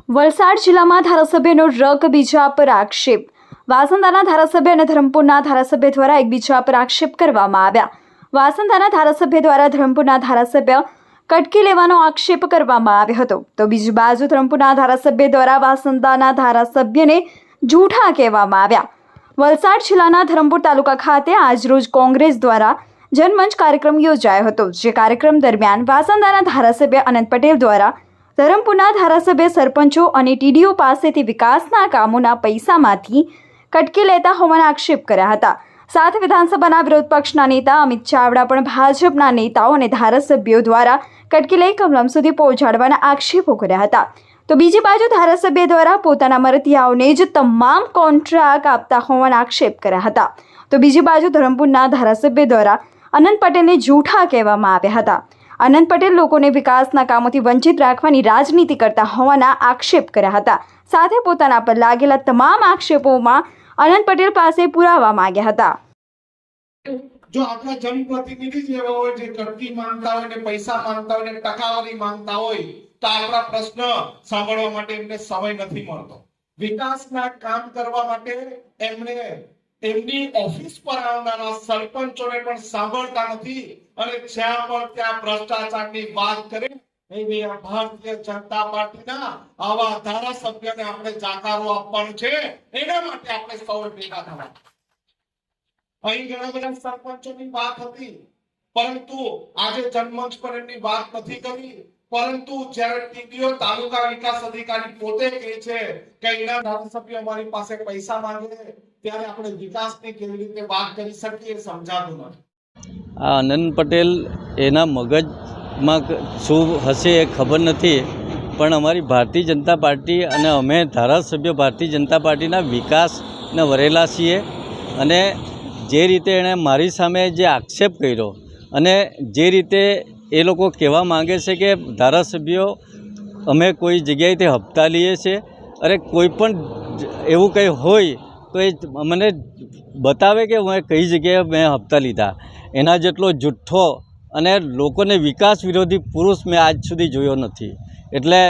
વલસાડ જિલ્લામાં ધારાસભ્યનો રગ બીજા પર આક્ષેપ. વાસંદાના ધારાસભ્ય અને ધરમપુરના ધારાસભ્ય દ્વારા એકબીજા પર આક્ષેપ કરવામાં આવ્યા. વાસંદાના ધારાસભ્ય દ્વારા ધરમપુરના ધારાસભ્ય કટકી લેવાનો આક્ષેપ કરવામાં આવ્યો હતો, તો બીજી બાજુ ધરમપુરના ધારાસભ્ય દ્વારા વાસંદાના ધારાસભ્યને જૂઠા કહેવામાં આવ્યા. વલસાડ જિલ્લાના ધરમપુર તાલુકા ખાતે આજરોજ કોંગ્રેસ દ્વારા જનમંચ કાર્યક્રમ યોજાયો હતો, જે કાર્યક્રમ દરમિયાન વાસંદાના ધારાસભ્ય અનંત પટેલ દ્વારા ધરમપુરના ધારાસભ્ય, સરપંચો અને ટીડીઓ પાસેથી વિકાસના કામોના પૈસામાંથી કટકી લેતા હોવાના આક્ષેપ કર્યા હતા. સાથે વિધાનસભાના વિરોધ પક્ષના નેતા અમિત ચાવડા પણ ભાજપના નેતાઓ અને ધારાસભ્યો દ્વારા કટકી લઈ કમલમ સુધી પહોંચાડવાના આક્ષેપો કર્યા હતા. તો બીજી બાજુ ધારાસભ્ય દ્વારા પોતાના મરતિયાઓને જ તમામ કોન્ટ્રાક્ટ આપતા હોવાના આક્ષેપ કર્યા હતા. તો બીજી બાજુ ધરમપુરના ધારાસભ્ય દ્વારા અનંત પટેલને જૂઠા કહેવામાં આવ્યા હતા. અનંત પટેલ લોકોને વિકાસના કામોથી વંચિત રાખવાની રાજનીતિ કરતા હોવાના આક્ષેપ કર્યા હતા. સાથે પોતાના પર લાગેલા તમામ આક્ષેપોમાં અનંત પટેલ પાસે પુરાવા માંગ્યા હતા. જો આપણા જનપ્રતિનિધિ જેવા હોય, જે કટકી માંગતા હોય ને પૈસા માંગતા હોય ને ટકાવારી માંગતા હોય, તો આપણા પ્રશ્ન સાંભળવા માટે એમને સમય નથી મળતો. વિકાસના કામ કરવા માટે એમને એમની ઓફિસ પર આવનારા સરપંચોને પણ સાંભળતા નથી અને જ્યાં પણ ત્યાં ભ્રષ્ટાચારની વાત કરે એવી ભારતીય જનતા પાર્ટીના આવા ધારાસભ્યને આપણે જાકારો આપવાનું છે. એના માટે આપણે સૌ ભેગા થવા. અહીં ઘણા બધા સરપંચોની વાત હતી, પરંતુ આજે જનમંચ પર એમની વાત નથી કરી. પરંતુ જ્યારે ટીડીઓ તાલુકા વિકાસ અધિકારી પોતે કહે છે કે એના ધારાસભ્ય અમારી પાસે પૈસા માંગે, ત્યારે આપણે વિકાસની કેવી રીતે વાત કરી શકીએ સમજાતું નથી. આ અનંત પટેલ એના મગજમાં શું હશે એ ખબર નથી, પણ અમારી ભારતીય જનતા પાર્ટી અને અમે ધારાસભ્ય ભારતીય જનતા પાર્ટીના વિકાસને વરેલા છીએ. અને જે રીતે એણે મારી સામે જે આક્ષેપ કર્યો અને જે રીતે એ લોકો કહેવા માંગે છે કે ધારાસભ્યો અમે કોઈ જગ્યાએથી હપ્તા લઈએ છીએ, અરે કોઈ પણ એવું કંઈ હોય તો એ મને બતાવે કે હું કઈ જગ્યાએ મેં હપ્તા લીધા. એના જેટલો જુઠ્ઠો અને લોકોને વિકાસ વિરોધી પુરુષ મેં આજ સુધી જોયો નથી. એટલે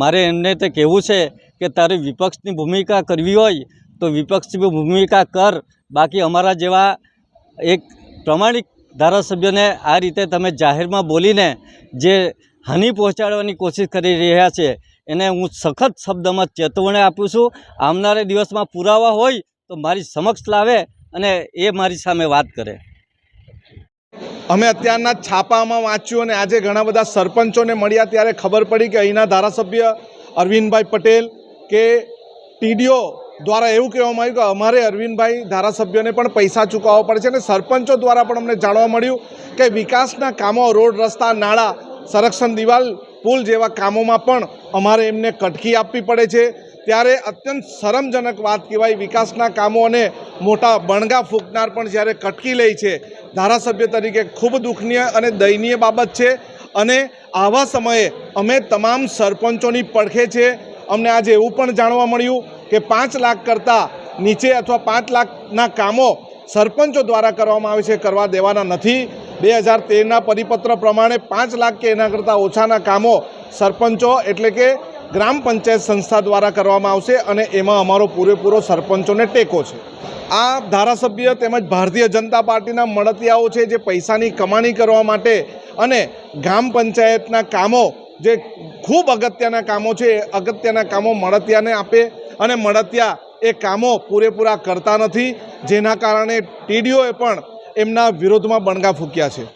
મારે એમને તો કહેવું છે કે તારે વિપક્ષની ભૂમિકા કરવી હોય તો વિપક્ષની ભૂમિકા કર, બાકી અમારા જેવા એક પ્રમાણિક ધારાસભ્યને આ રીતે તમે જાહેરમાં બોલીને જે હાનિ પહોંચાડવાની કોશિશ કરી રહ્યા છે એને હું સખત શબ્દમાં ચેતવણી આપું છું. આવનારા દિવસમાં પુરાવા હોય તો મારી સમક્ષ લાવે અને એ મારી સામે વાત કરે. અમે અત્યારના છાપામાં વાંચ્યું અને આજે ઘણા બધા સરપંચોને મળ્યા ત્યારે ખબર પડી કે અહીંના ધારાસભ્ય અરવિંદભાઈ પટેલ કે ટીડીઓ દ્વારા એવું કહેવામાં આવ્યું કે અમારે અરવિંદભાઈ ધારાસભ્યોને પણ પૈસા ચૂકવવા પડે છે. અને સરપંચો દ્વારા પણ અમને જાણવા મળ્યું કે વિકાસના કામો, રોડ, રસ્તા, નાળા, સંરક્ષણ દિવાલ, પુલ જેવા કામોમાં પણ અમારે એમને કટકી આપવી પડે છે. ત્યારે અત્યંત શરમજનક વાત કહેવાય. વિકાસના કામો અને મોટા બણગા ફૂંકનાર પણ જ્યારે કટકી લે છે, ધારાસભ્ય તરીકે ખૂબ દુઃખનીય અને દયનીય બાબત છે. અને આવા સમયે અમે તમામ સરપંચોની પડખે છે. અમને આજે એવું પણ જાણવા મળ્યું કે 5 લાખ કરતાં નીચે અથવા 5 લાખના કામો સરપંચો દ્વારા કરવામાં આવે છે, કરવા દેવાના નથી. 2013ના પરિપત્ર પ્રમાણે 5 લાખ કે એના કરતાં ઓછાના કામો સરપંચો એટલે કે ગ્રામ પંચાયત સંસ્થા દ્વારા કરવામાં આવશે અને એમાં અમારો પૂરેપૂરો સરપંચોને ટેકો છે. આ ધારાસભ્ય તેમજ ભારતીય જનતા પાર્ટીના મળતિયાઓ છે, જે પૈસાની કમાણી કરવા માટે અને ગ્રામ પંચાયતના કામો જે ખૂબ અગત્યના કામો છે, એ અગત્યના કામો મળતિયાને આપે અને મળતિયા એ કામો પૂરેપૂરા કરતા નથી, જેના કારણે ટીડીઓએ પણ એમના વિરોધમાં બણગા ફૂંક્યા છે.